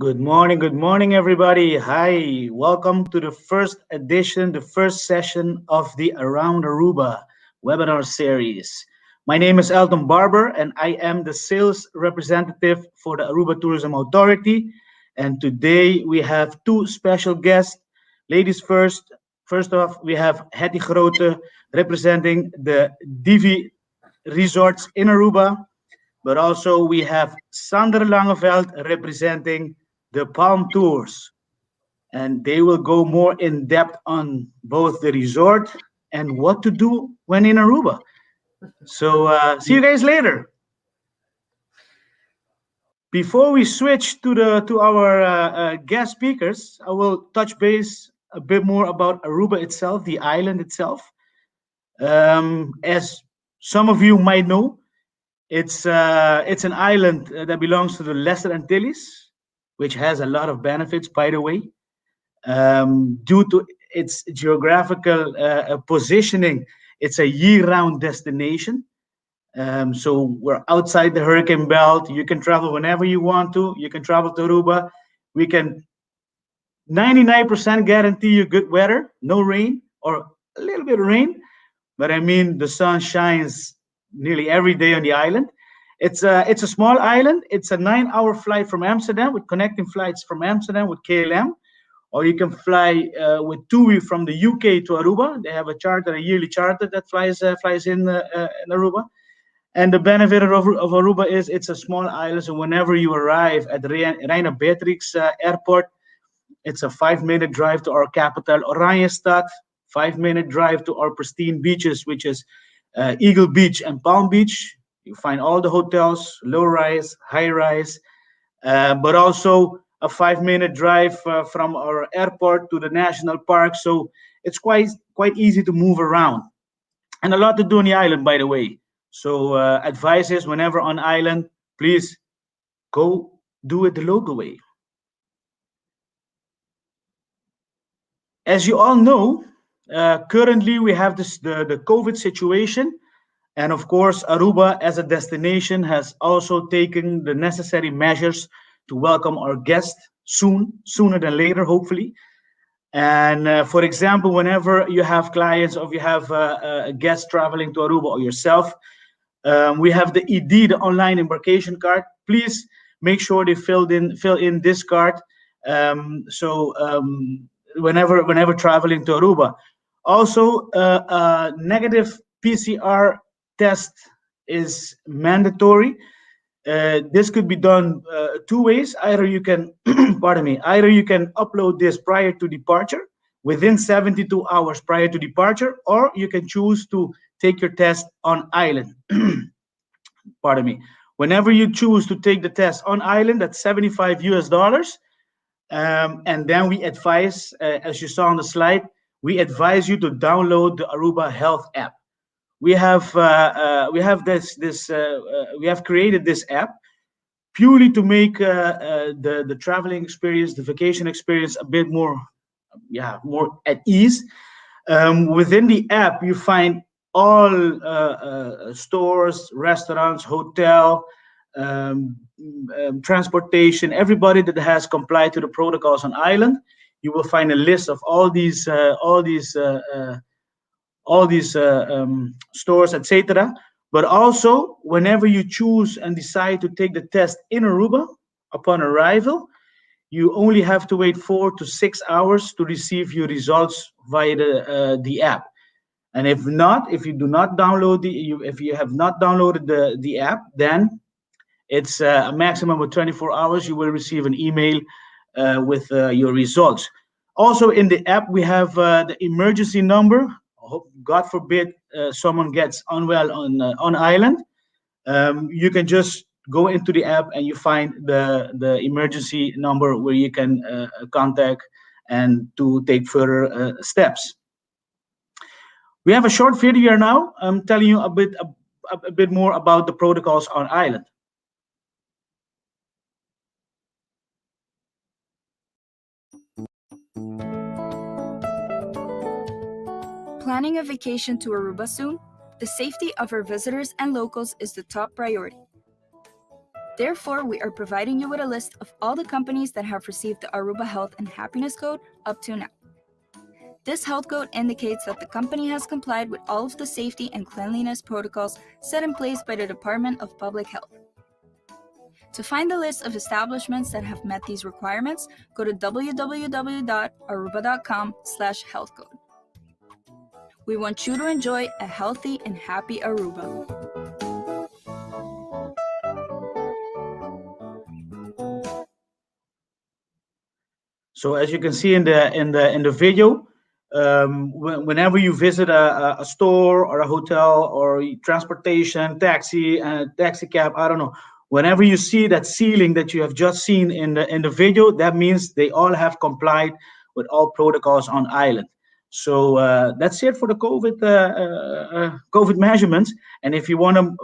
Good morning, everybody. Hi, welcome to the first edition, the first session of the Around Aruba webinar series. My name is Elton Barber, and I am the sales representative for the Aruba Tourism Authority. And today we have two special guests. Ladies first. First off, we have Hetty Grote representing the Divi resorts in Aruba, but also we have Sander Langeveld representing the Palm Tours, and they will go more in depth on both the resort and what to do when in Aruba. So see you guys later. Before we switch to our guest speakers, I will touch base a bit more about Aruba itself, the island itself. As some of you might know, it's an island that belongs to the Lesser Antilles, which has a lot of benefits, by the way, due to its geographical positioning. It's a year-round destination. So we're outside the hurricane belt. You can travel whenever you want to. You can travel to Aruba. We can 99% guarantee you good weather, no rain or a little bit of rain, but I mean the sun shines nearly every day on the island. It's a small island. It's a 9-hour flight from Amsterdam with connecting flights from Amsterdam with KLM, or you can fly with TUI from the UK to Aruba. They have a charter, a yearly charter that flies in Aruba. And the benefit of Aruba is it's a small island, so whenever you arrive at Reina Beatrix Airport, it's a 5-minute drive to our capital, Oranjestad, 5-minute drive to our pristine beaches, which is Eagle Beach and Palm Beach. You find all the hotels, low rise, high rise, but also a 5-minute drive from our airport to the national park. So it's quite easy to move around, and a lot to do on the island, by the way. So advice is whenever on island, please go do it the local way. As you all know, currently we have the COVID situation, and of course, Aruba as a destination has also taken the necessary measures to welcome our guests sooner than later, hopefully. And for example, whenever you have clients or if you have a guest traveling to Aruba or yourself, we have the ED, the online embarkation card. Please make sure they fill in this card. Whenever traveling to Aruba, also a negative PCR test is mandatory. This could be done two ways. Either you can, pardon me, either you can upload this prior to departure, within 72 hours prior to departure, or you can choose to take your test on island. Pardon me. Whenever you choose to take the test on island, that's $75. And then we advise, as you saw on the slide, we advise you to download the Aruba Health app. We have created this app purely to make the traveling experience, the vacation experience, a bit more at ease. Within the app, you find all stores, restaurants, hotel, transportation, everybody that has complied to the protocols on island. You will find a list of all these stores, etc. But also, whenever you choose and decide to take the test in Aruba upon arrival, you only have to wait 4 to 6 hours to receive your results via the app. And if you have not downloaded the app, then it's a maximum of 24 hours. You will receive an email with your results. Also in the app, we have the emergency number. God forbid someone gets unwell on island. You can just go into the app and you find the emergency number where you can contact and to take further steps. We have a short video now. I'm telling you a bit more about the protocols on island. Planning a vacation to Aruba soon? The safety of our visitors and locals is the top priority. Therefore, we are providing you with a list of all the companies that have received the Aruba Health and Happiness Code up to now. This health code indicates that the company has complied with all of the safety and cleanliness protocols set in place by the Department of Public Health. To find the list of establishments that have met these requirements, go to www.aruba.com/healthcode. We want you to enjoy a healthy and happy Aruba. So as you can see in the video, whenever you visit a store or a hotel or transportation, taxi cab, I don't know. Whenever you see that ceiling that you have just seen in the video, that means they all have complied with all protocols on island. So that's it for the COVID measurements. And if you want a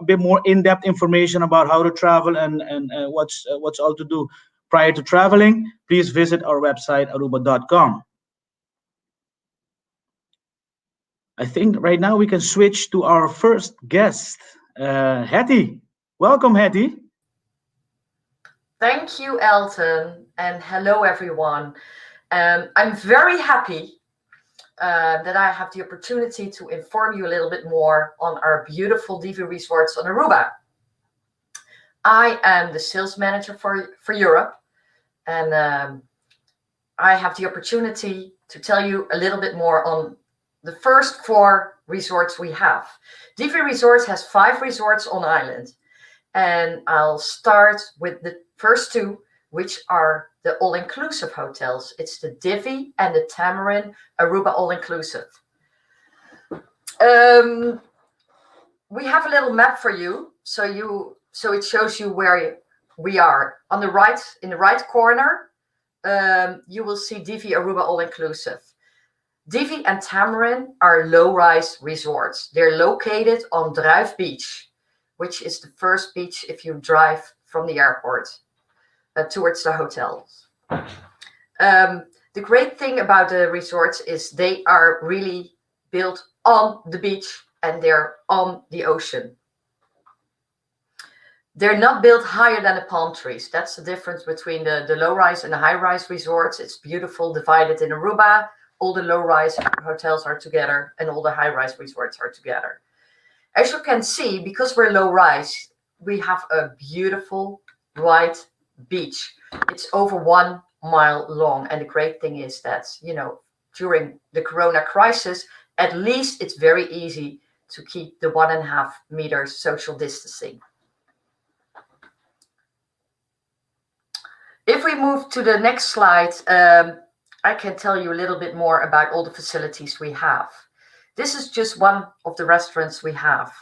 bit more in-depth information about how to travel and what's all to do prior to traveling, please visit our website aruba.com. I think right now we can switch to our first guest, Hetty. Welcome, Hetty. Thank you, Elton, and hello, everyone. I'm very happy that I have the opportunity to inform you a little bit more on our beautiful Divi resorts on Aruba. I am the sales manager for Europe, and I have the opportunity to tell you a little bit more on the first 4 resorts we have. Divi Resorts has 5 resorts on island, and I'll start with the first 2, which are the all-inclusive hotels. It's the Divi and the Tamarin Aruba all-inclusive. We have a little map for you, so it shows you where we are. On the right, in the right corner, you will see Divi Aruba all-inclusive. Divi and Tamarin are low-rise resorts. They're located on Druif Beach, which is the first beach if you drive from the airport towards the hotels. The great thing about the resorts is they are really built on the beach and they're on the ocean. They're not built higher than the palm trees. That's the difference between the low-rise and the high-rise resorts. It's beautiful, divided in Aruba. All the low-rise hotels are together and all the high-rise resorts are together. As you can see, because we're low-rise, we have a beautiful white beach. It's over 1 mile long. And the great thing is that, during the Corona crisis, at least it's very easy to keep the 1.5 meters social distancing. If we move to the next slide, I can tell you a little bit more about all the facilities we have. This is just one of the restaurants we have.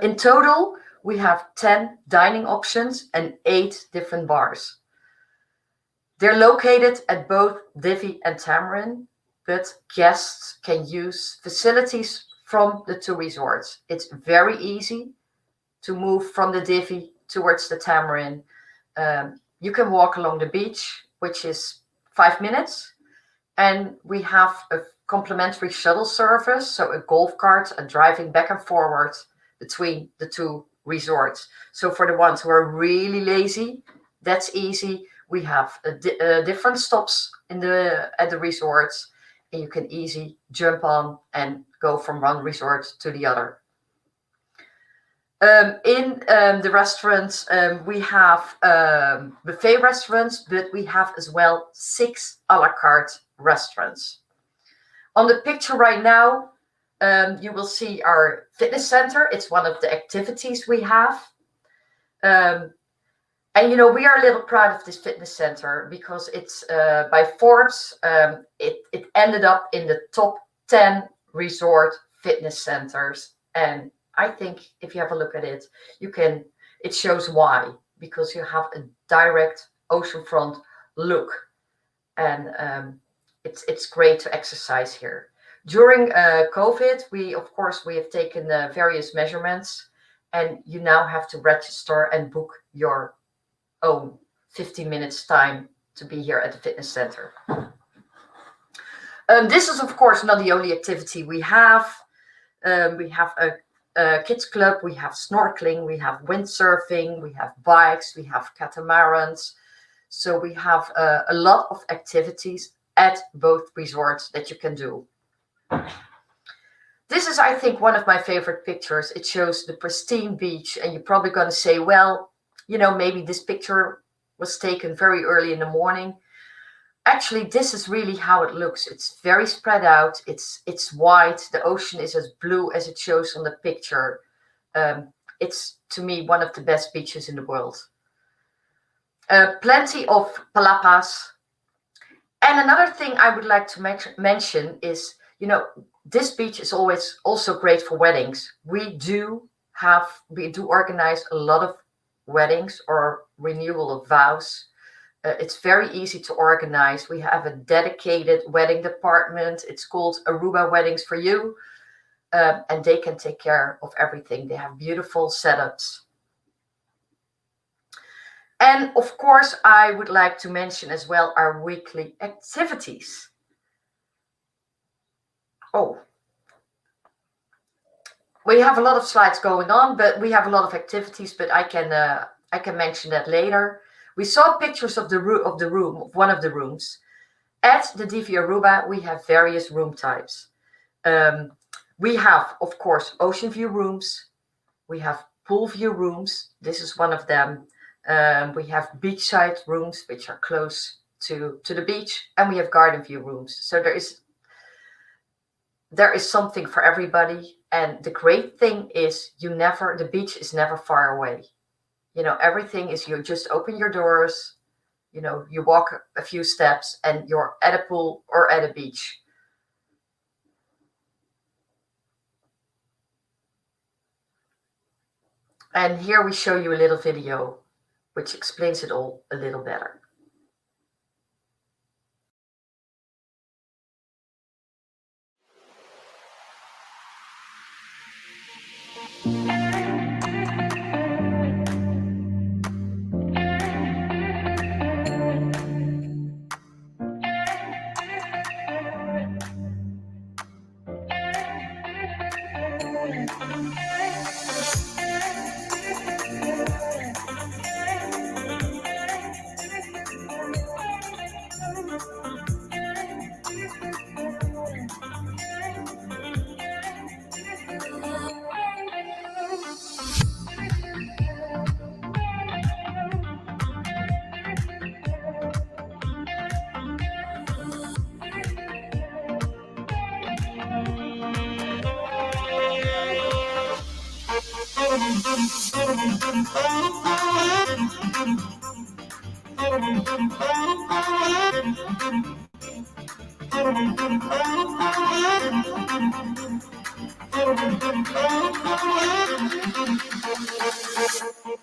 In total, we have 10 dining options and 8 different bars. They're located at both Divi and Tamarin, but guests can use facilities from the 2 resorts. It's very easy to move from the Divi towards the Tamarin. You can walk along the beach, which is 5 minutes, and we have a complimentary shuttle service, so a golf cart and driving back and forward between the 2 resorts. So for the ones who are really lazy, that's easy. We have different stops at the resorts, and you can easily jump on and go from one resort to the other. In the restaurants, we have buffet restaurants, but we have as well 6 a la carte restaurants. On the picture right now, you will see our fitness center. It's one of the activities we have. And, we are a little proud of this fitness center because it's by Forbes, it ended up in the top 10 resort fitness centers. And I think if you have a look at it, it shows why, because you have a direct oceanfront look, and it's great to exercise here. During COVID, we have taken various measurements, and you now have to register and book your own 15 minutes time to be here at the fitness center. This is of course not the only activity we have. We have kids club, we have snorkeling, we have windsurfing, we have bikes, we have catamarans. So we have a lot of activities at both resorts that you can do. This is, I think, one of my favorite pictures. It shows the pristine beach, and you're probably going to say, well, you know, maybe this picture was taken very early in the morning. Actually, this is really how it looks. It's very spread out. It's white. The ocean is as blue as it shows on the picture. It's, to me, one of the best beaches in the world. Plenty of palapas. And another thing I would like to mention is, you know, this beach is always also great for weddings. We do organize a lot of weddings or renewal of vows. It's very easy to organize. We have a dedicated wedding department. It's called Aruba Weddings for You. And they can take care of everything. They have beautiful setups. And of course, I would like to mention as well our weekly activities. Oh, we have a lot of slides going on, but we have a lot of activities, but I can mention that later. We saw pictures of one of the rooms. At the Divi Aruba, we have various room types. We have, of course, ocean view rooms. We have pool view rooms. This is one of them. We have beachside rooms, which are close to the beach, and we have garden view rooms. So there is something for everybody. And the great thing is the beach is never far away. You know, everything is, you just open your doors, you know, you walk a few steps and you're at a pool or at a beach. And here we show you a little video which explains it all a little better.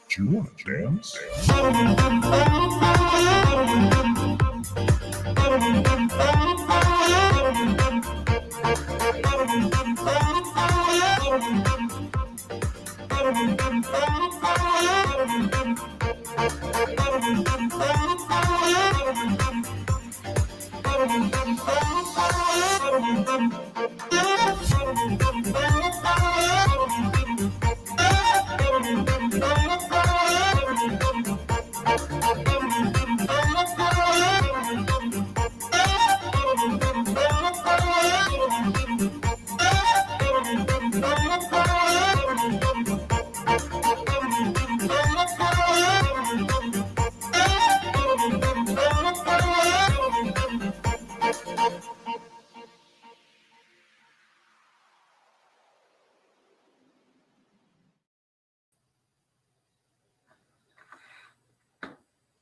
Do you want to dance?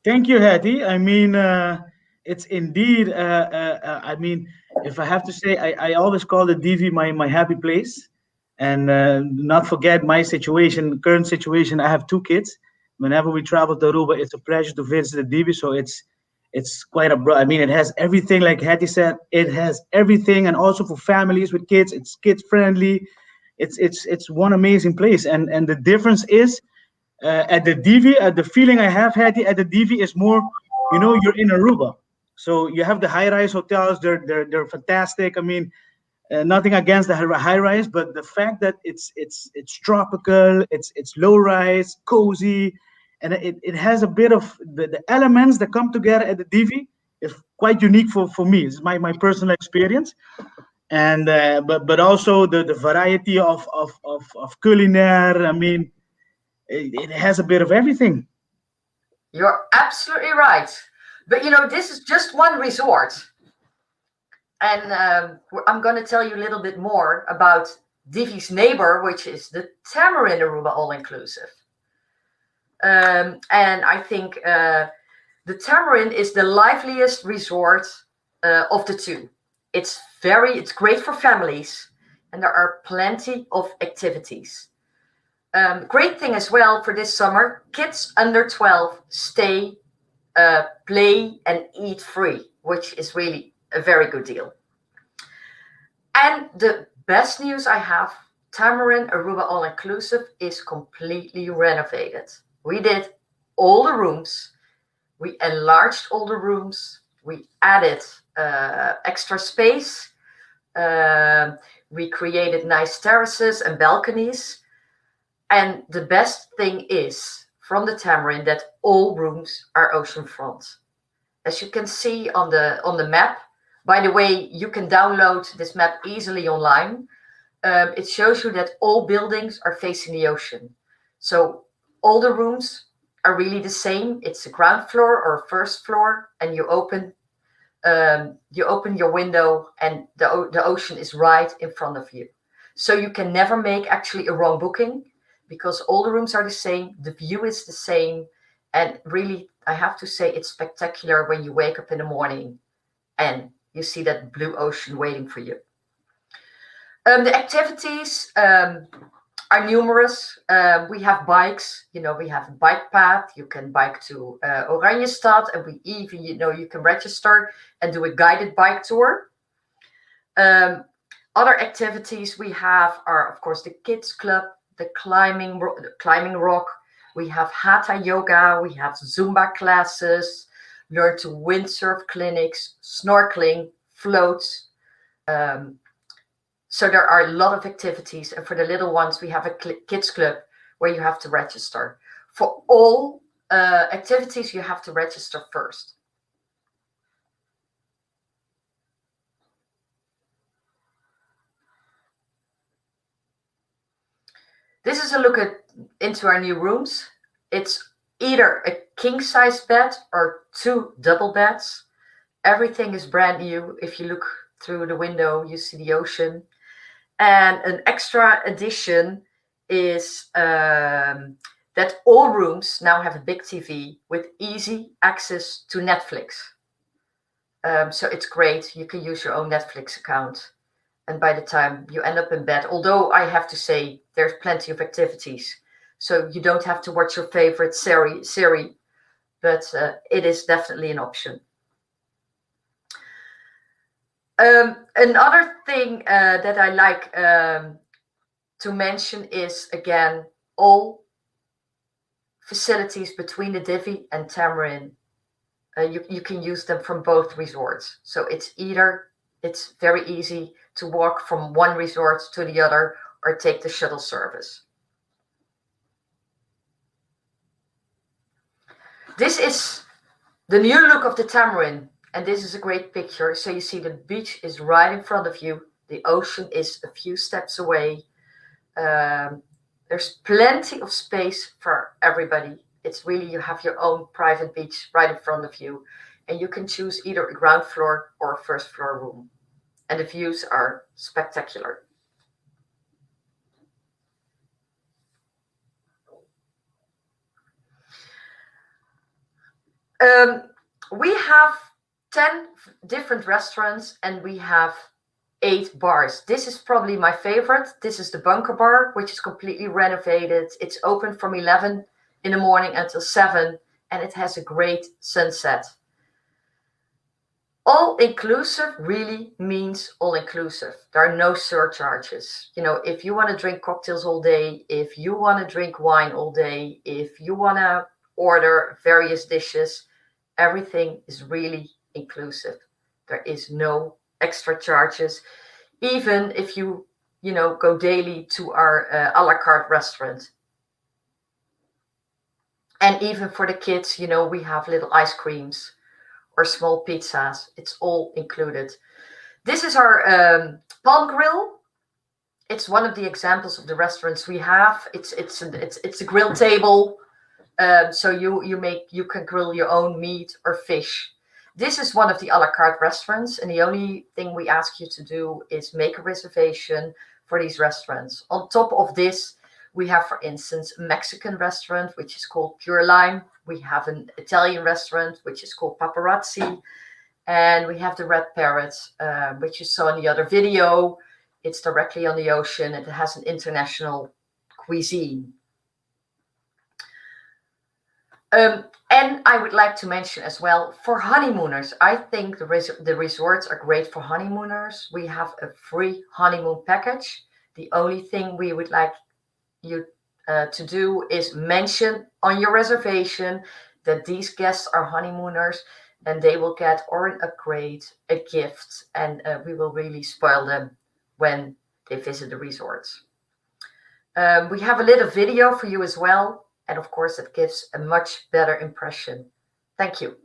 Thank you, Hetty. I mean, it's indeed. I mean, if I have to say, I always call the Divi my happy place, and not forget my situation, current situation. I have two kids. Whenever we travel to Aruba, it's a pleasure to visit the Divi. So it's quite a. I mean, it has everything. Like Hetty said, it has everything, and also for families with kids, it's kids friendly. It's one amazing place, and the difference is. At the Divi, the feeling I have had at the Divi is more, you know, you're in Aruba. So you have the high-rise hotels. They're fantastic. I mean, Nothing against the high rise, but the fact that it's tropical, it's low rise, cozy, and it has a bit of the elements that come together at the Divi is quite unique for me. It's my personal experience, and but also the variety of culinaire. I mean, it has a bit of everything. You're absolutely right. But this is just one resort. And I'm going to tell you a little bit more about Divi's neighbor, which is the Tamarind Aruba All-Inclusive. And I think the Tamarind is the liveliest resort of the two. It's great for families, and there are plenty of activities. Great thing as well for this summer, kids under 12 stay, play, and eat free, which is really a very good deal. And the best news I have, Tamarind Aruba All-Inclusive is completely renovated. We did all the rooms, we enlarged all the rooms, we added extra space, we created nice terraces and balconies. And the best thing is, from the Tamarind, that all rooms are oceanfront. As you can see on the map, by the way, you can download this map easily online. It shows you that all buildings are facing the ocean. So all the rooms are really the same. It's a ground floor or first floor, and you open your window, and the ocean is right in front of you. So you can never make actually a wrong booking, because all the rooms are the same, the view is the same, and really, I have to say, it's spectacular when you wake up in the morning and you see that blue ocean waiting for you. The activities are numerous. We have bikes, we have a bike path. You can bike to Oranjestad, and we even, you can register and do a guided bike tour. Other activities we have are, of course, the kids club, the climbing rock. We have hatha yoga, we have Zumba classes, learn to windsurf clinics, snorkeling, floats. So there are a lot of activities. And for the little ones, we have a kids club where you have to register. For all activities, you have to register first. This is a look into our new rooms. It's either a king-size bed or 2 double beds. Everything is brand new. If you look through the window, you see the ocean. And an extra addition is that all rooms now have a big TV with easy access to Netflix. So it's great. You can use your own Netflix account. And by the time you end up in bed, although I have to say there's plenty of activities, so you don't have to watch your favorite series, but it is definitely an option. Another thing that I like to mention is, again, all facilities between the Divi and Tamarind. You can use them from both resorts. So it's very easy to walk from one resort to the other or take the shuttle service. This is the new look of the Tamarind, and this is a great picture. So you see the beach is right in front of you. The ocean is a few steps away. There's plenty of space for everybody. It's really, you have your own private beach right in front of you, and you can choose either a ground floor or a first floor room. And the views are spectacular. We have 10 different restaurants and we have 8 bars. This is probably my favorite. This is the Bunker Bar, which is completely renovated. It's open from 11 in the morning until 7, and it has a great sunset. All-inclusive really means all-inclusive. There are no surcharges. If you want to drink cocktails all day, if you want to drink wine all day, if you want to order various dishes, everything is really inclusive. There is no extra charges. even if you go daily to our a la carte restaurant. And even for the kids, we have little ice creams or small pizzas. It's all included. This is our palm grill. It's one of the examples of the restaurants we have. It's a grill table, so you can grill your own meat or fish. This is one of the a la carte restaurants, and the only thing we ask you to do is make a reservation for these restaurants. On top of this, we have, for instance, a Mexican restaurant, which is called Pure Lime. We have an Italian restaurant, which is called Paparazzi. And we have the Red Parrot, which you saw in the other video. It's directly on the ocean. It has an international cuisine. And I would like to mention as well, for honeymooners, I think the resorts are great for honeymooners. We have a free honeymoon package. The only thing we would like you to do is mention on your reservation that these guests are honeymooners, and they will get or an upgrade, a gift, and we will really spoil them when they visit the resorts. We have a little video for you as well. And of course, it gives a much better impression. Thank you.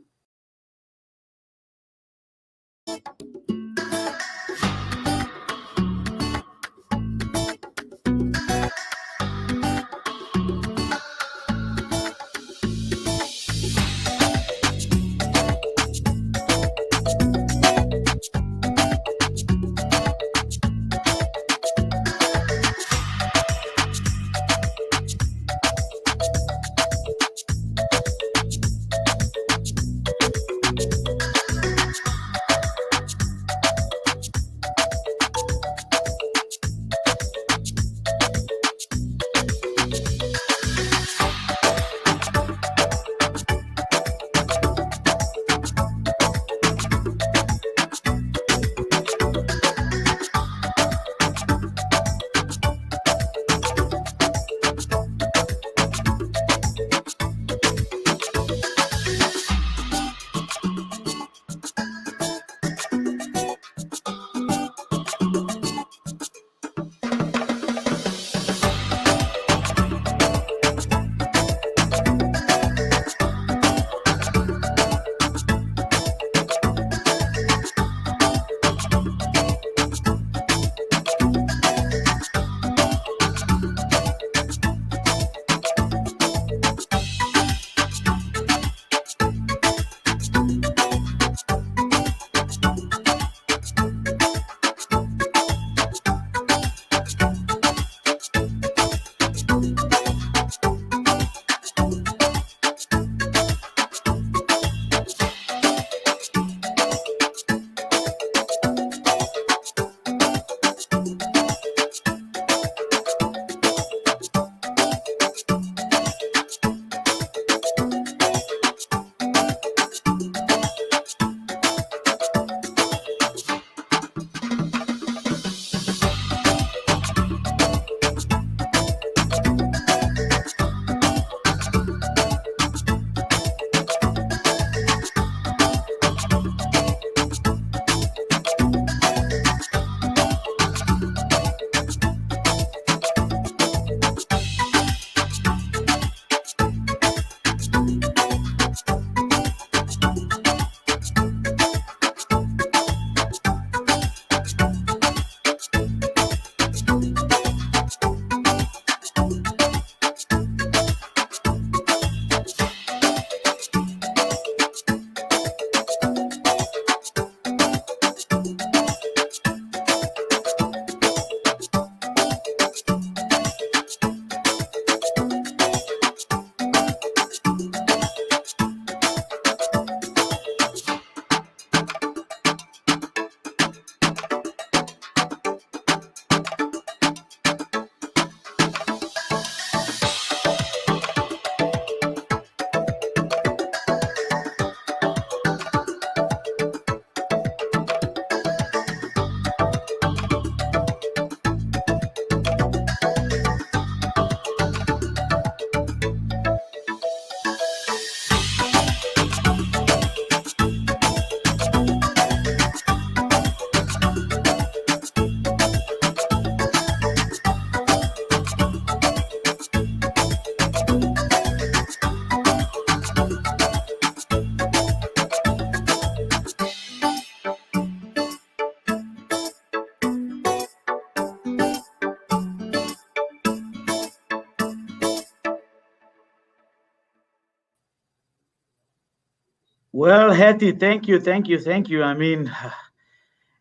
Well, Hetty, thank you, thank you, thank you. I mean,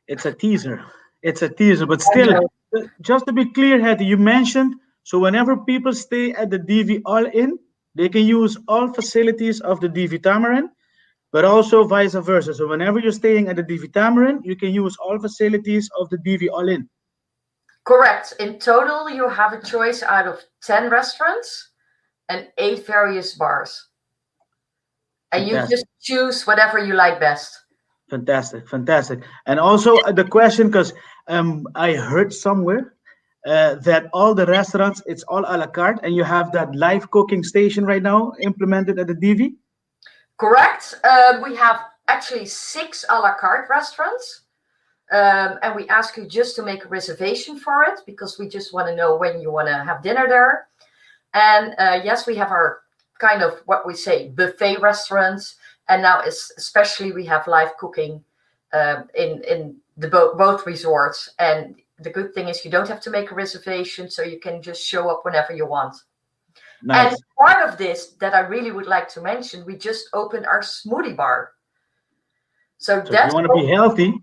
it's a teaser. It's a teaser, but I still, know. just to be clear, Hetty, you mentioned so whenever people stay at the Divi All In, they can use all facilities of the Divi Tamarin, but also vice versa. So whenever you're staying at the Divi Tamarin, you can use all facilities of the Divi All In. Correct. In total, you have a choice out of 10 restaurants and 8 various bars. And you Fantastic. just choose whatever you like best. Fantastic, fantastic. And also the question, because I heard somewhere that all the restaurants, it's all a la carte, and you have that live cooking station right now implemented at the Divi. Correct. We have actually 6 a la carte restaurants. And we ask you just to make a reservation for it because we just want to know when you want to have dinner there. And yes, we have our kind of what we say buffet restaurants. And now especially we have live cooking in the both resorts. And the good thing is you don't have to make a reservation, so you can just show up whenever you want. Nice. And part of this that I really would like to mention, we just opened our smoothie bar. So So if that's you want to be healthy,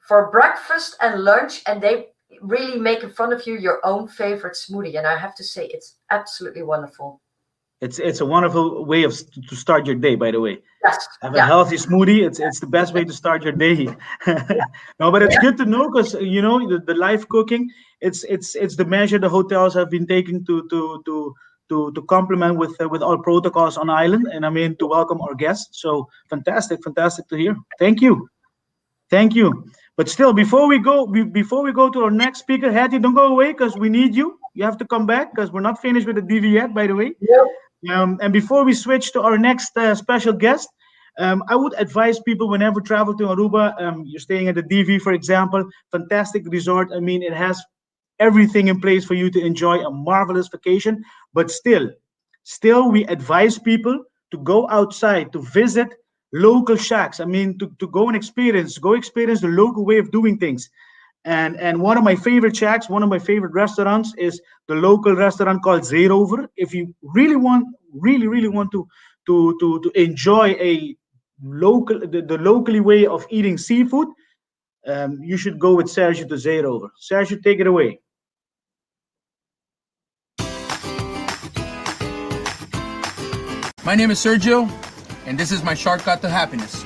for breakfast and lunch, and they really make in front of you your own favorite smoothie. And I have to say, it's absolutely wonderful. it's a wonderful way to start your day, by the way. Yes. Have a Yeah. healthy smoothie. It's the best way to start your day. No, but it's good to know because you know the live cooking. It's the measure the hotels have been taking to complement with all protocols on island, and I mean to welcome our guests. So fantastic, fantastic to hear. Thank you, thank you. But still, before we go to our next speaker, Hattie, don't go away because we need you. You have to come back because we're not finished with the DV yet, by the way. Yep. And before we switch to our next special guest, I would advise people whenever travel to Aruba, you're staying at the DV, for example, fantastic resort. I mean, it has everything in place for you to enjoy a marvelous vacation. But still, we advise people to go outside to visit local shacks. I mean, to go and go experience the local way of doing things. And one of my favorite shacks, one of my favorite restaurants is the local restaurant called Zeerover. If you really want to enjoy the locally way of eating seafood, you should go with Sergio to Zeerover. Sergio, take it away. My name is Sergio, and this is my shortcut to happiness.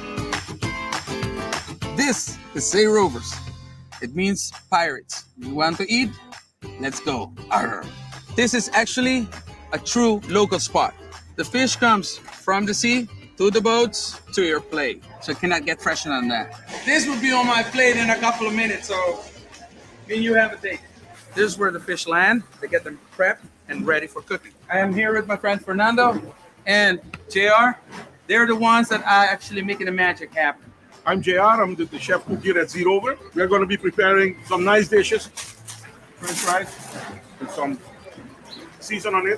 This is Say Rovers. It means pirates. You want to eat? Let's go. Arr. This is actually a true local spot. The fish comes from the sea to the boats to your plate, so you cannot get fresher than that. This will be on my plate in a couple of minutes, so can you have a take? This is where the fish land. They get them prepped and ready for cooking. I am here with my friend Fernando and JR. They're the ones that are actually making the magic happen. I'm JR, I'm the chef cook here at Zeerover. We're going to be preparing some nice dishes, French fries, with some season on it.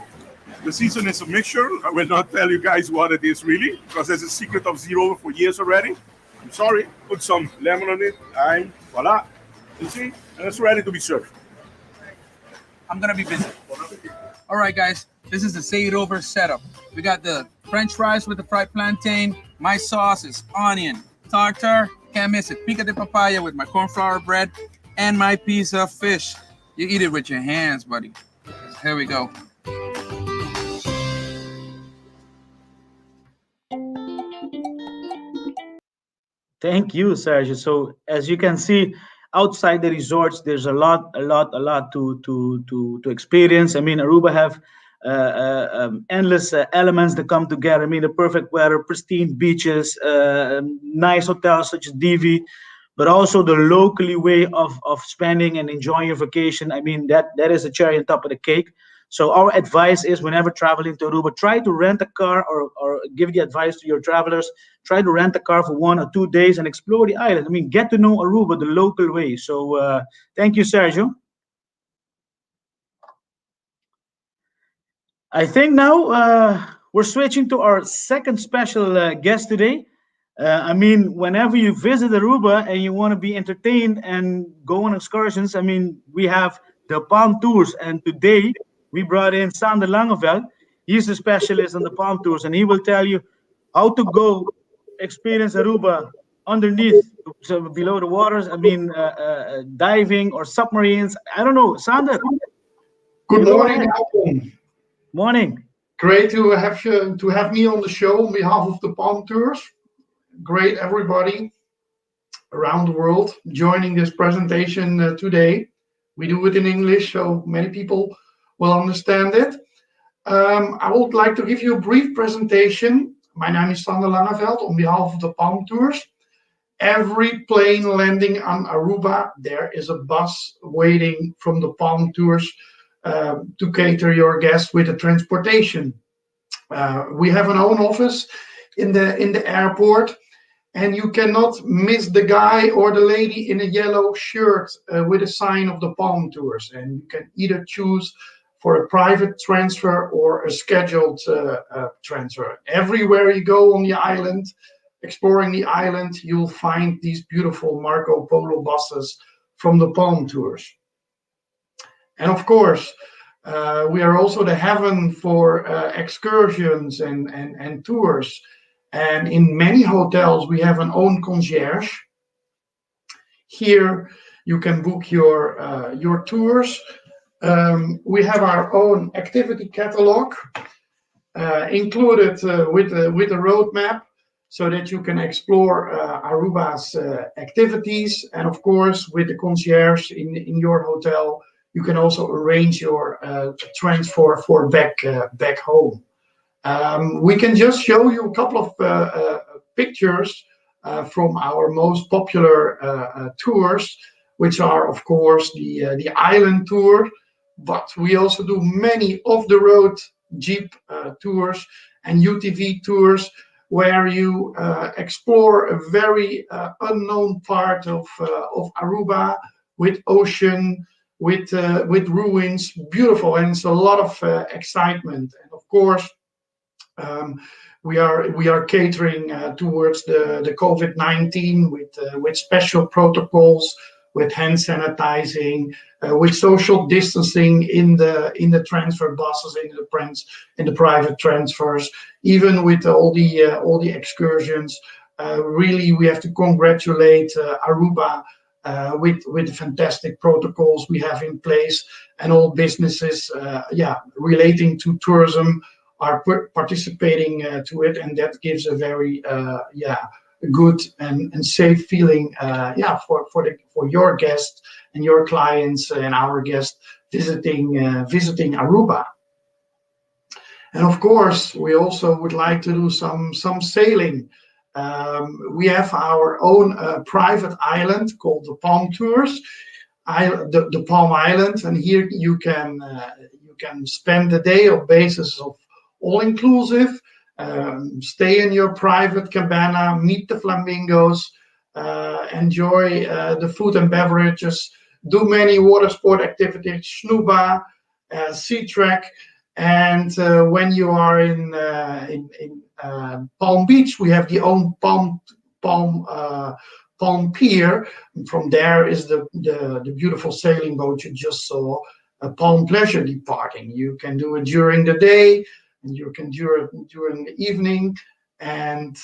The season is a mixture. I will not tell you guys what it is really, because there's a secret of Zeerover for years already. I'm sorry. Put some lemon on it, lime, voila. You see? And it's ready to be served. I'm gonna be busy. All right, guys, this is the Say It Over setup. We got the French fries with the fried plantain. My sauce is onion, tartar, can't miss it. Pico de papaya with my corn flour bread and my piece of fish. You eat it with your hands, buddy. Here we go. Thank you, Sergio. So as you can see, outside the resorts, there's a lot to experience. I mean, Aruba have endless elements that come together. I mean, the perfect weather, pristine beaches, nice hotels such as Divi, but also the locally way of spending and enjoying your vacation. I mean, that is a cherry on top of the cake. So our advice is whenever traveling to Aruba, try to rent a car or give the advice to your travelers, try to rent a car for 1 or 2 days and explore the island. I mean, get to know Aruba the local way. So thank you, Sergio. I think now we're switching to our second special guest today. I mean, whenever you visit Aruba and you want to be entertained and go on excursions, I mean, we have the Palm Tours, and today we brought in Sander Langeveld. He's a specialist on the Palm Tours, and he will tell you how to go experience Aruba underneath, so below the waters. I mean, diving or submarines. I don't know. Sander, Good you go morning, ahead. Alton. Morning. Great to have me on the show on behalf of the Palm Tours. Great everybody around the world joining this presentation today. We do it in English, so many people will understand it. I would like to give you a brief presentation. My name is Sander Langeveld on behalf of the Palm Tours. Every plane landing on Aruba, there is a bus waiting from the Palm Tours to cater your guests with the transportation. We have an own office in the airport, and you cannot miss the guy or the lady in a yellow shirt with a sign of the Palm Tours. And you can either choose for a private transfer or a scheduled transfer. Everywhere you go on the island, exploring the island, you'll find these beautiful Marco Polo buses from the Palm Tours. And of course, we are also the heaven for excursions and tours. And in many hotels, we have an own concierge. Here, you can book your tours. We have our own activity catalog included with a roadmap so that you can explore Aruba's activities. And of course, with the concierge in your hotel, you can also arrange your transfer for back home. We can just show you a couple of pictures from our most popular tours, which are, of course, the island tour, but we also do many off-the-road Jeep tours and UTV tours where you explore a very unknown part of Aruba with ocean, with ruins, beautiful, and it's a lot of excitement. And of course, we are catering towards the COVID-19 with special protocols, with hand sanitizing, with social distancing in the transfer buses, in the private transfers, even with all the excursions. Really, we have to congratulate Aruba with the fantastic protocols we have in place, and all businesses, relating to tourism are participating to it, and that gives a very good and safe feeling for your guests and your clients and our guests visiting Aruba. And of course, we also would like to do some sailing. We have our own private island called the Palm Tours, the Palm Island, and here you can spend the day on basis of all-inclusive, stay in your private cabana, meet the flamingos, enjoy the food and beverages, do many water sport activities, snuba, sea trek, and when you are in Palm Beach, we have the own Palm Pier. And from there is the beautiful sailing boat you just saw, a Palm Pleasure departing. You can do it during the day, and you can do it during the evening, and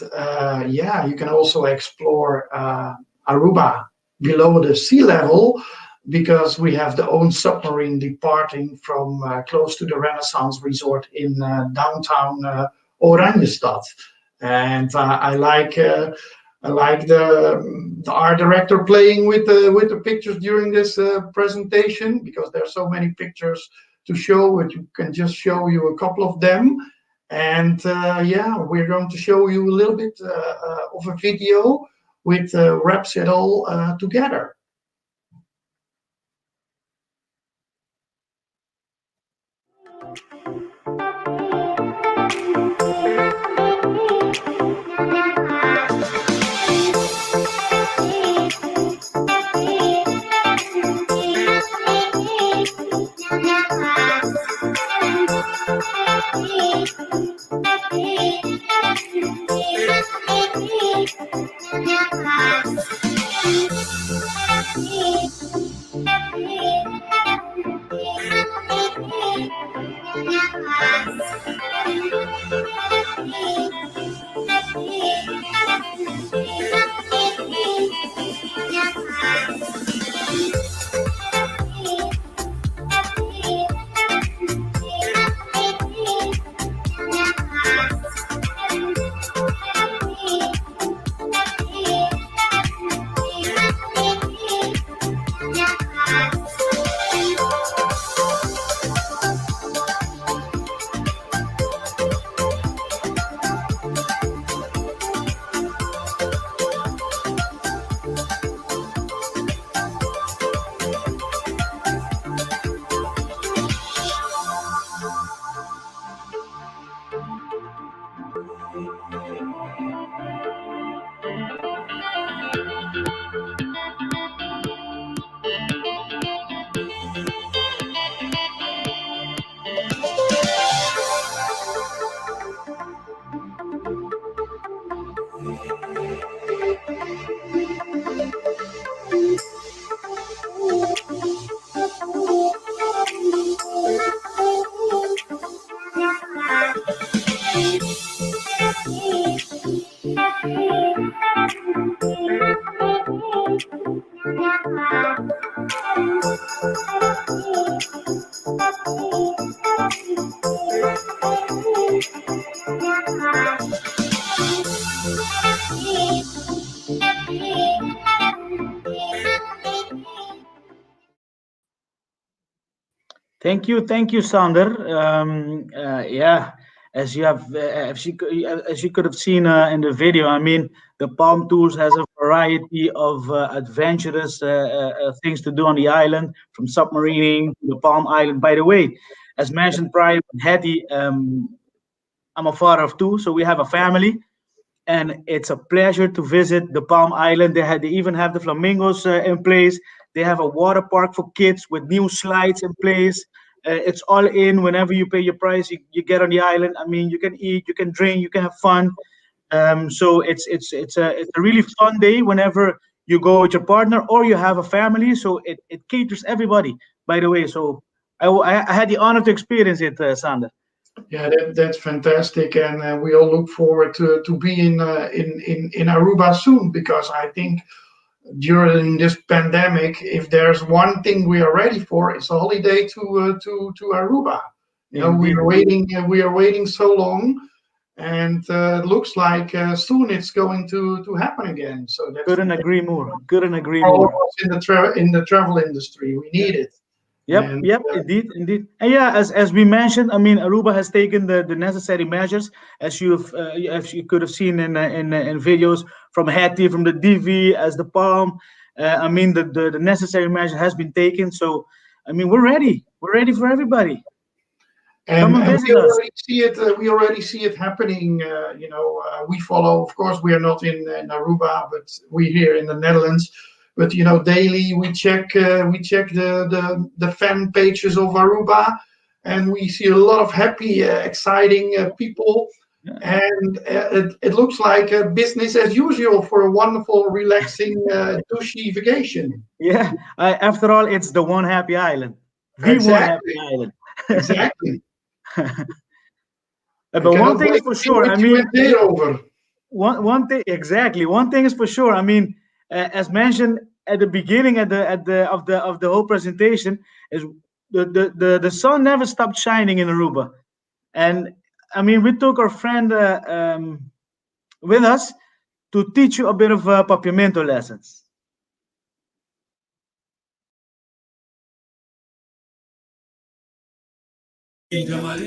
you can also explore Aruba below the sea level, because we have the own submarine departing from close to the Renaissance Resort in downtown Oranjestad. And I like the art director playing with the pictures during this presentation, because there are so many pictures to show, and you can just show you a couple of them. And we're going to show you a little bit of a video which wraps it all together. Thank you, Sander. Yeah, as you could have seen in the video, I mean, the Palm Tours has a variety of adventurous things to do on the island, from submarining to the Palm Island. By the way, as mentioned prior, Hetty, I'm a father of two, so we have a family, and it's a pleasure to visit the Palm Island. They even have the flamingos in place. They have a water park for kids with new slides in place. It's all in. Whenever you pay your price, you get on the island. I mean, you can eat, you can drink, you can have fun. So it's a really fun day whenever you go with your partner or you have a family. So it caters everybody. By the way, so I had the honor to experience it, Sander. Yeah, that's fantastic, and we all look forward to be in Aruba soon, because I think during this pandemic, if there's one thing we are ready for, it's a holiday to Aruba. You know, Indeed. we are waiting so long, and it looks like soon it's going to happen again. So that's Couldn't agree more. Couldn't agree for all of more. us in the travel industry. We need it. Yep, And yep, indeed, indeed. And yeah, as we mentioned, I mean, Aruba has taken the necessary measures, as you could have seen in videos from Hattie, from the Divi, as the Palm. I mean, the necessary measure has been taken. So, I mean, we're ready. We're ready for everybody. Come and and visit us. we already see it happening. We follow. Of course, we are not in Aruba, but we here in the Netherlands. But daily we check the fan pages of Aruba, and we see a lot of happy, exciting people. Yeah. And it looks like business as usual for a wonderful, relaxing, douchey vacation. Yeah. After all, it's the one happy island, the one happy Exactly, island. exactly. I But one cannot thing is wait for to be sure. I with you mean, in Eindhoven. one thing exactly. One thing is for sure. I mean, as mentioned at the beginning of the whole presentation, is the sun never stopped shining in Aruba, and I mean, we took our friend with us to teach you a bit of papiamento lessons. In our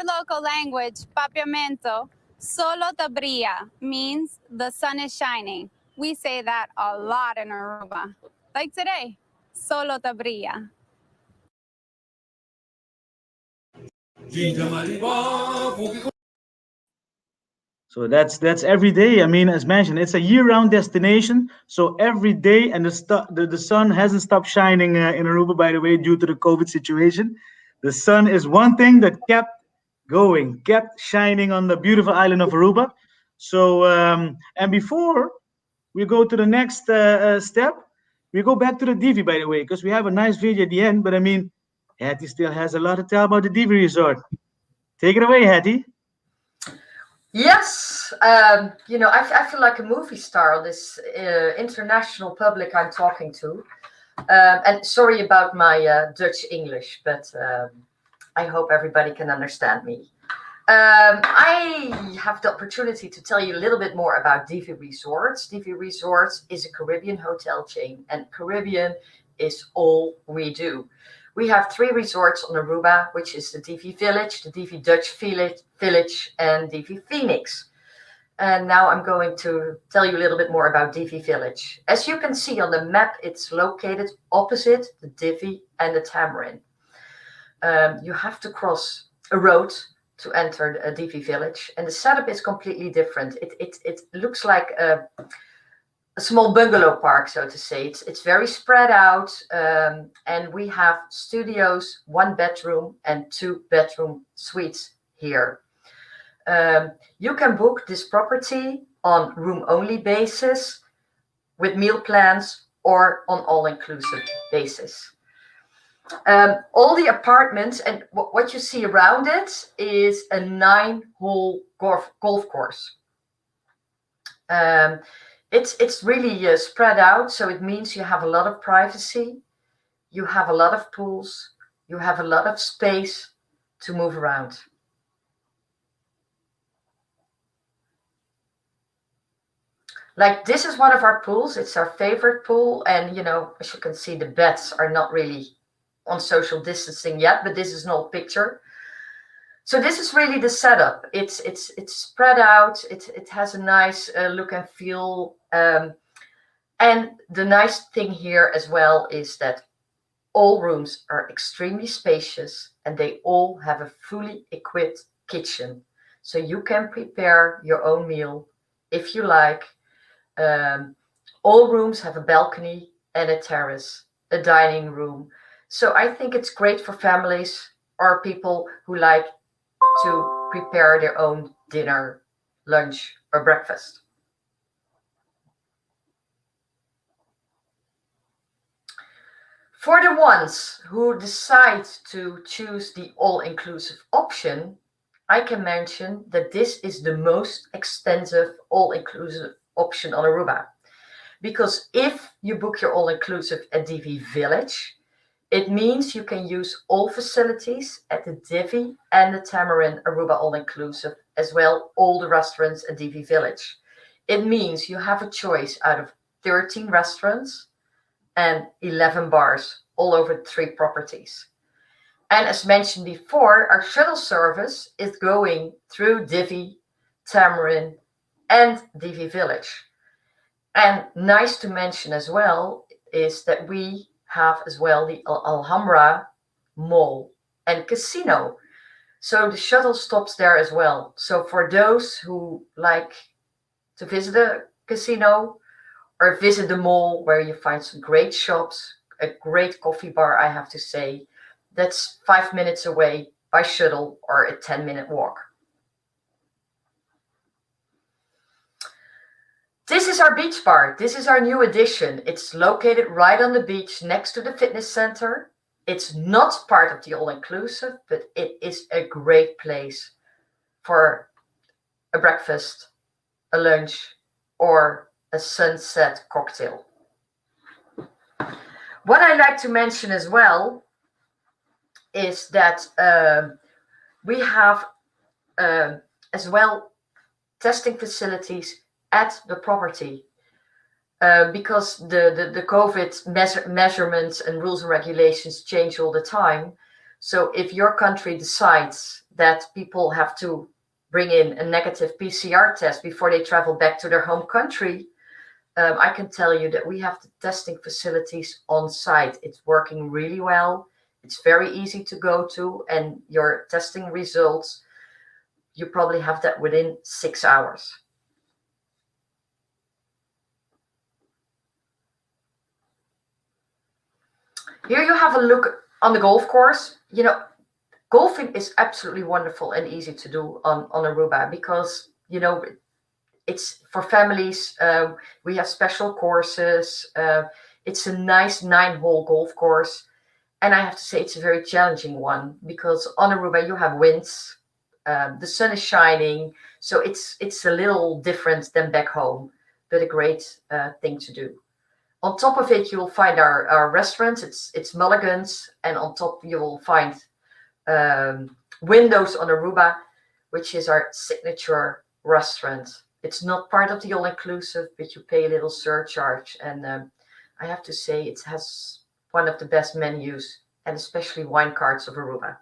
local language, papiamento, solo tabria, means the sun is shining. We say that a lot in Aruba. Like today, solo tabria. So that's every day. I mean, as mentioned, it's a year-round destination. So every day, and the sun hasn't stopped shining in Aruba, by the way, due to the COVID situation. The sun is one thing that kept going, kept shining on the beautiful island of Aruba. So and before we go to the next step, we go back to the Divi, by the way, because we have a nice video at the end. But I mean, Hattie still has a lot to tell about the Divi resort. Take it away, Hattie. Yes, I feel like a movie star, this international public I'm talking to. And sorry about my Dutch English, but I hope everybody can understand me. I have the opportunity to tell you a little bit more about Divi Resorts. Divi Resorts is a Caribbean hotel chain, and Caribbean is all we do. We have 3 resorts on Aruba, which is the Divi Village, the Divi Dutch Village, and Divi Phoenix. And now I'm going to tell you a little bit more about Divi Village. As you can see on the map, it's located opposite the Divi and the Tamarind. You have to cross a road to enter a Divi Village, and the setup is completely different. It looks like a small bungalow park, so to say. It's very spread out, and we have studios, 1 bedroom and 2 bedroom suites here. You can book this property on room-only basis, with meal plans, or on all-inclusive basis. All the apartments and what you see around it is a 9-hole golf course. It's really spread out, so it means you have a lot of privacy, you have a lot of pools, you have a lot of space to move around. Like this is one of our pools. It's our favorite pool, and as you can see, the beds are not really on social distancing yet, but this is an old picture. So this is really the setup. It's spread out. It has a nice look and feel. And the nice thing here as well is that all rooms are extremely spacious and they all have a fully equipped kitchen. So you can prepare your own meal if you like. All rooms have a balcony and a terrace, a dining room. So I think it's great for families or people who like to prepare their own dinner, lunch, or breakfast. For the ones who decide to choose the all-inclusive option, I can mention that this is the most extensive all-inclusive option on Aruba. Because if you book your all-inclusive at Divi Village, it means you can use all facilities at the Divi and the Tamarind Aruba all-inclusive, as well all the restaurants at Divi Village. It means you have a choice out of 13 restaurants and 11 bars all over 3 properties. And as mentioned before, our shuttle service is going through Divi, Tamarind, and Divi Village. And nice to mention as well is that we have as well the Alhambra Mall and Casino. So the shuttle stops there as well. So for those who like to visit a casino or visit the mall where you find some great shops, a great coffee bar, I have to say, that's 5 minutes away by shuttle or a 10-minute walk. This is our beach bar. This is our new addition. It's located right on the beach next to the fitness center. It's not part of the all-inclusive, but it is a great place for a breakfast, a lunch, or a sunset cocktail. What I like to mention as well is that we have as well testing facilities at the property because the COVID measurements and rules and regulations change all the time. So if your country decides that people have to bring in a negative PCR test before they travel back to their home country, I can tell you that we have the testing facilities on site. It's working really well. It's very easy to go to, and your testing results, you probably have that within 6 hours. Here you have a look on the golf course. Golfing is absolutely wonderful and easy to do on Aruba because, it's for families. We have special courses. It's a nice 9-hole golf course. And I have to say it's a very challenging one because on Aruba you have winds. The sun is shining. So it's a little different than back home, but a great thing to do. On top of it, you'll find our restaurants. It's Mulligan's. And on top you will find Windows on Aruba, which is our signature restaurant. It's not part of the all-inclusive, but you pay a little surcharge. And I have to say it has one of the best menus, and especially wine cards of Aruba.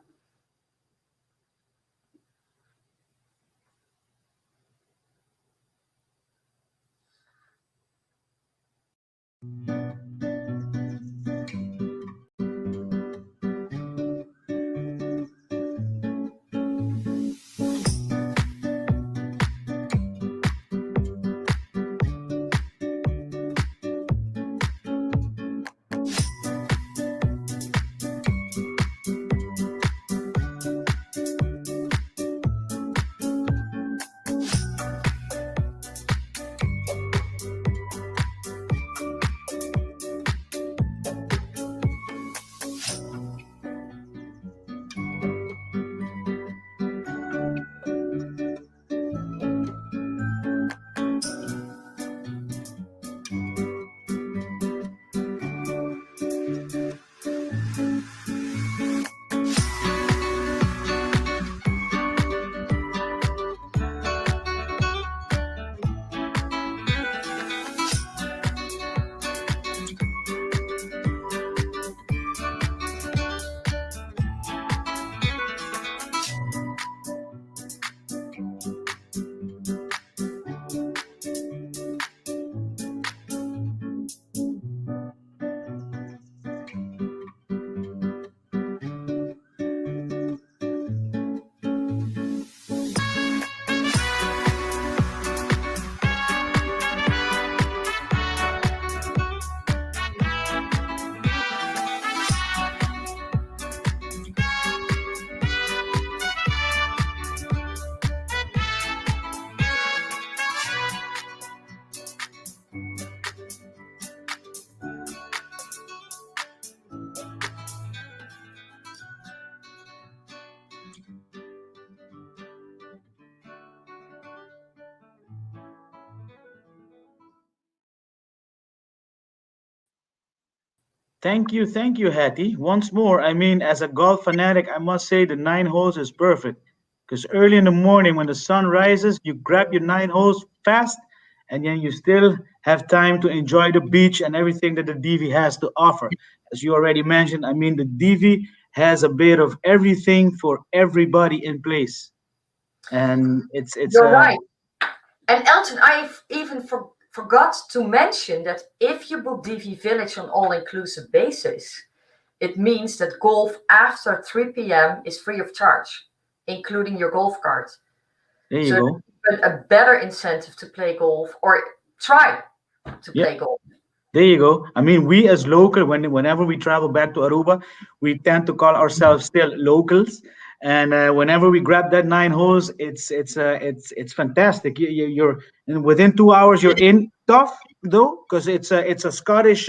Thank you, Hattie. Once more, I mean, as a golf fanatic, I must say the 9 holes is perfect. Because early in the morning, when the sun rises, you grab your 9 holes fast, and then you still have time to enjoy the beach and everything that the Divi has to offer. As you already mentioned, I mean, the Divi has a bit of everything for everybody in place, and it's You're right. And Elton, I've even forgot to mention that if you book Divi Village on all-inclusive basis, it means that golf after 3 p.m. is free of charge, including your golf cart. there you So go. a better incentive to play golf or try to Yeah. play golf. There you go. I mean, we as local, whenever we travel back to Aruba, we tend to call ourselves still locals. And whenever we grab that 9 holes, it's fantastic. You're and within 2 hours you're in. Tough though, because it's a Scottish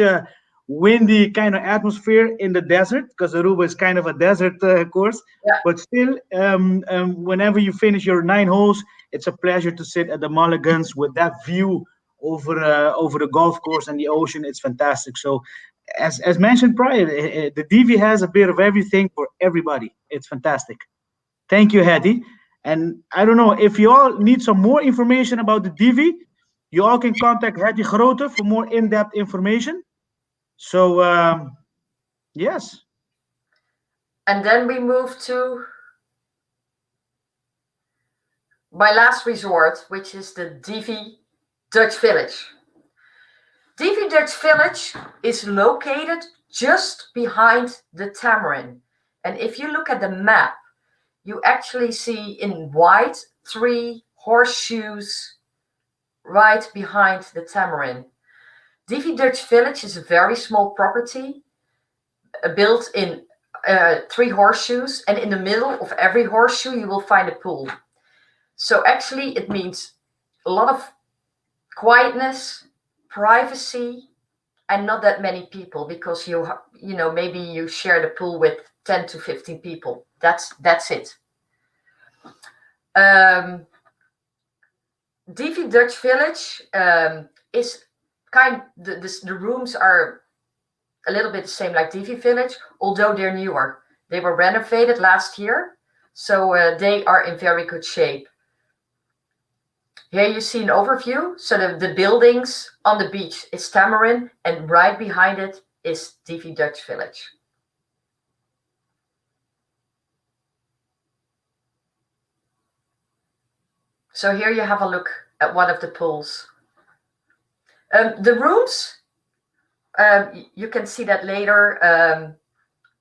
windy kind of atmosphere in the desert. Because Aruba is kind of a desert course. Yeah. But still, whenever you finish your 9 holes, it's a pleasure to sit at the mulligans with that view over the golf course and the ocean. It's fantastic. So, as mentioned prior, the Divi has a bit of everything for everybody. It's fantastic. Thank you, Hattie. And I don't know if you all need some more information about the Divi, you all can contact Hetty Grote for more in-depth information. So, yes. And then we move to my last resort, which is the Divi Dutch Village. Divi Dutch Village is located just behind the Tamarin. And if you look at the map, you actually see in white 3 horseshoes right behind the Tamarin. Divi Dutch Village is a very small property built in 3 horseshoes, and in the middle of every horseshoe you will find a pool. So actually it means a lot of quietness, privacy, and not that many people, because you know maybe you share the pool with 10 to 15 people. That's it. Divi Dutch Village is the rooms are a little bit the same like Divi Village, although they're newer. They were renovated last year, so they are in very good shape. Here you see an overview. So the buildings on the beach is Tamarin, and right behind it is Divi Dutch Village. So here you have a look at one of the pools. The rooms, you can see that later,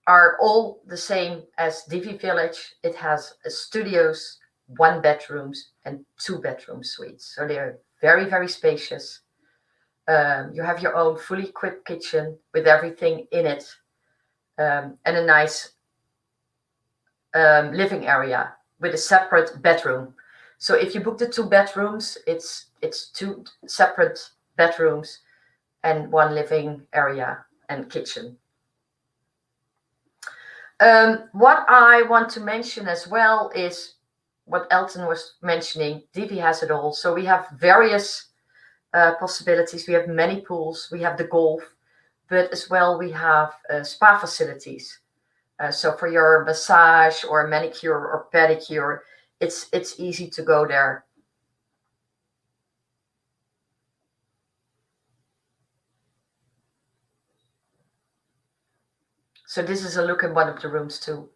are all the same as Divi Village. It has studios, 1 bedrooms and 2 bedroom suites. So they're very, very spacious. You have your own fully equipped kitchen with everything in it, and a nice living area with a separate bedroom. So if you book the 2 bedrooms, it's 2 separate bedrooms and 1 living area and kitchen. What I want to mention as well is what Elton was mentioning. Divi has it all. So we have various possibilities. We have many pools. We have the golf, but as well we have spa facilities. So for your massage or manicure or pedicure, it's easy to go there. So this is a look at one of the rooms too.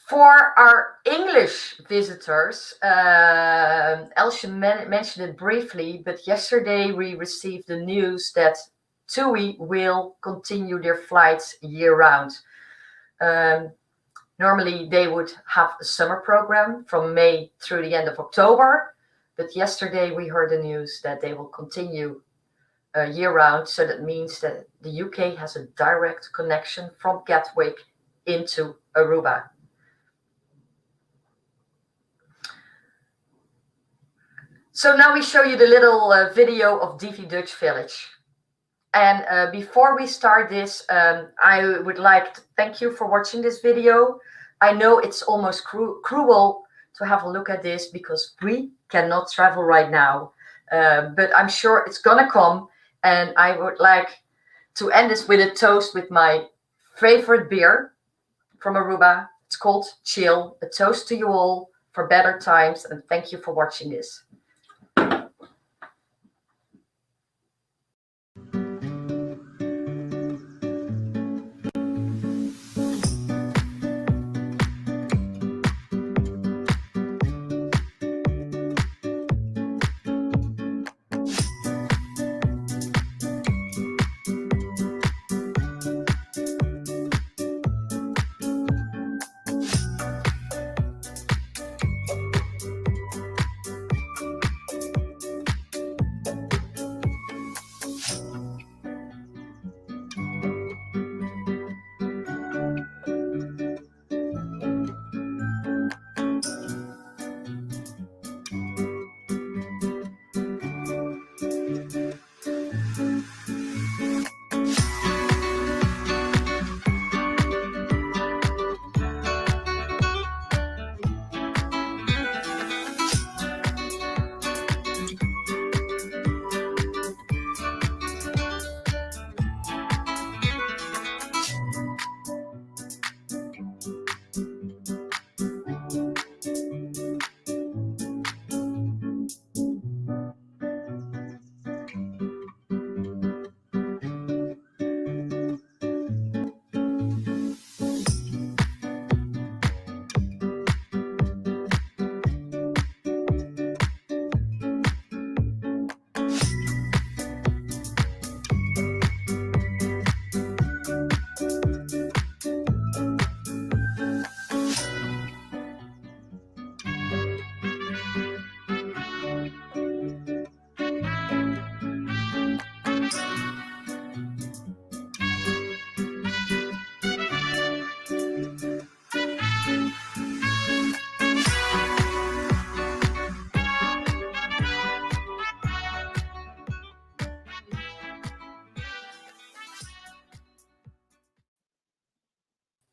For our English visitors, Elsje mentioned it briefly, but yesterday we received the news that TUI will continue their flights year-round. Normally they would have a summer program from May through the end of October, but yesterday we heard the news that they will continue year-round. So that means that the UK has a direct connection from Gatwick into Aruba. So now we show you the little video of Divi Dutch Village. And before we start this, I would like to thank you for watching this video. I know it's almost cruel to have a look at this because we cannot travel right now, but I'm sure it's gonna come. And I would like to end this with a toast with my favorite beer from Aruba. It's called Chill. A toast to you all for better times, and thank you for watching this.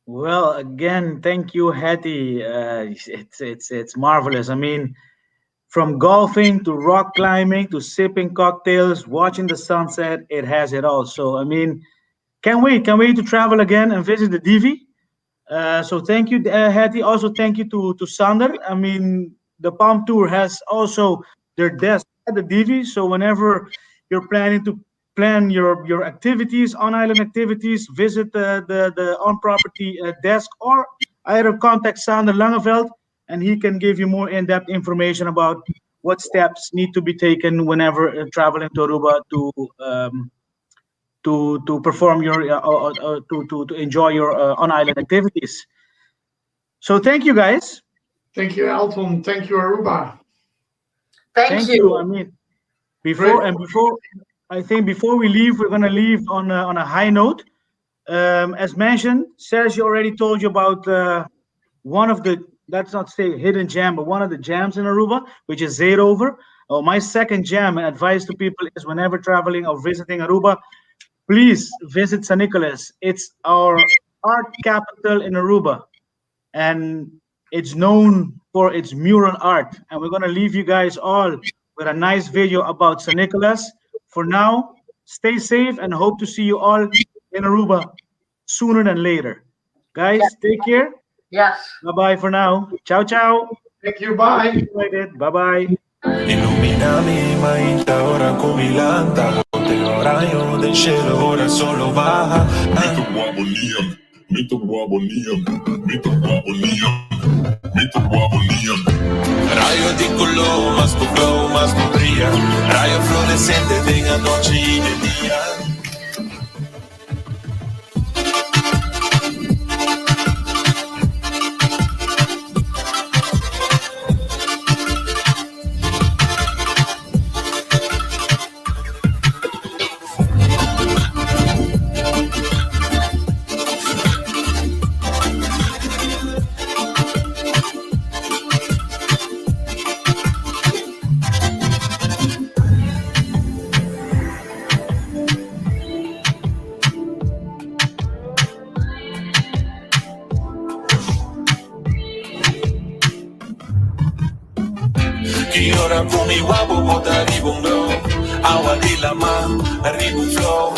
Well, again, thank you, Hetty. It's marvelous. I mean, from golfing to rock climbing to sipping cocktails, watching the sunset, it has it all. So, I mean, can't wait to travel again and visit the Divi. So thank you, Hetty. Also, thank you to Sander. I mean, the Palm Tour has also their desk at the Divi. So whenever you're planning to plan your activities, on island activities, visit the on property desk, or either contact Sander Langeveld, and he can give you more in-depth information about what steps need to be taken whenever traveling to Aruba to perform your to enjoy your on island activities. So thank you, guys. Thank you, Elton. Thank you, Aruba. Thank you. I mean, before I think before we leave, we're gonna leave on a high note. As mentioned, Sergio already told you about one of the, let's not say hidden gem, but one of the gems in Aruba, which is Zeerover. Oh, my second gem and advice to people is whenever traveling or visiting Aruba, please visit San Nicolas. It's our art capital in Aruba, and it's known for its mural art. And we're gonna leave you guys all with a nice video about San Nicolas. For now, stay safe and hope to see you all in Aruba sooner than later. Guys, take care. Yes. Bye-bye for now. Ciao, ciao. Thank you. Bye. Bye-bye. Illuminami mai da ora kumilanta Te rayo del cielo ora solo baja Mito guabonium, mito guabonium, mito guabonium. Rayo de color, más tu flow, más tu brilla Rayo fluorescente de noche y de día Che ora con i guapo può arrivare un glow Agua di la mar, arriva un flow